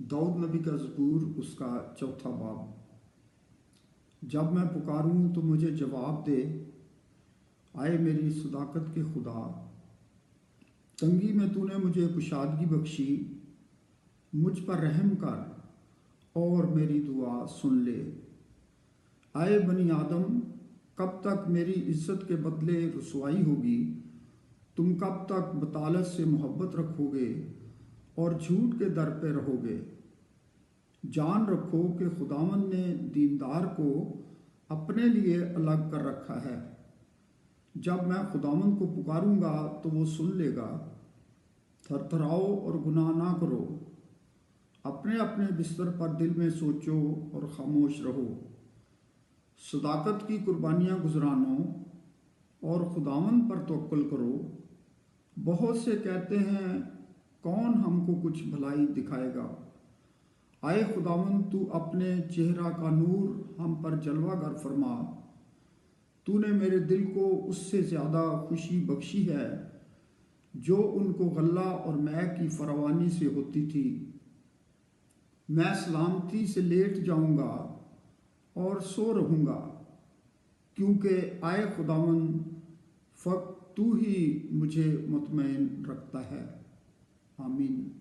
दाऊद नबी का ज़बूर उसका चौथा बाब। जब मैं पुकारूं तो मुझे जवाब दे, आए मेरी सदाकत के खुदा। तंगी में तूने मुझे कुशादगी बख्शी, मुझ पर रहम कर और मेरी दुआ सुन ले। आए बनी आदम, कब तक मेरी इज्जत के बदले रुसवाई होगी? तुम कब तक बतालत से मोहब्बत रखोगे और झूठ के दर पे रहोगे? जान रखो कि खुदावंद ने दीनदार को अपने लिए अलग कर रखा है। जब मैं खुदावंद को पुकारूंगा तो वो सुन लेगा। थरथराओ और गुनाह ना करो। अपने अपने बिस्तर पर दिल में सोचो और खामोश रहो। सदाकत की कुर्बानियाँ गुजरानो और खुदावंद पर तवक्कुल करो। बहुत से कहते हैं, कौन हमको कुछ भलाई दिखाएगा? आए खुदावंद, तू अपने चेहरा का नूर हम पर जलवागर फरमा। तूने मेरे दिल को उससे ज़्यादा खुशी बख्शी है जो उनको गल्ला और मैं की फरावानी से होती थी। मैं सलामती से लेट जाऊंगा और सो रहूंगा, क्योंकि आए खुदावंद, फ़कत तू ही मुझे मुतमईन रखता है। आमीन।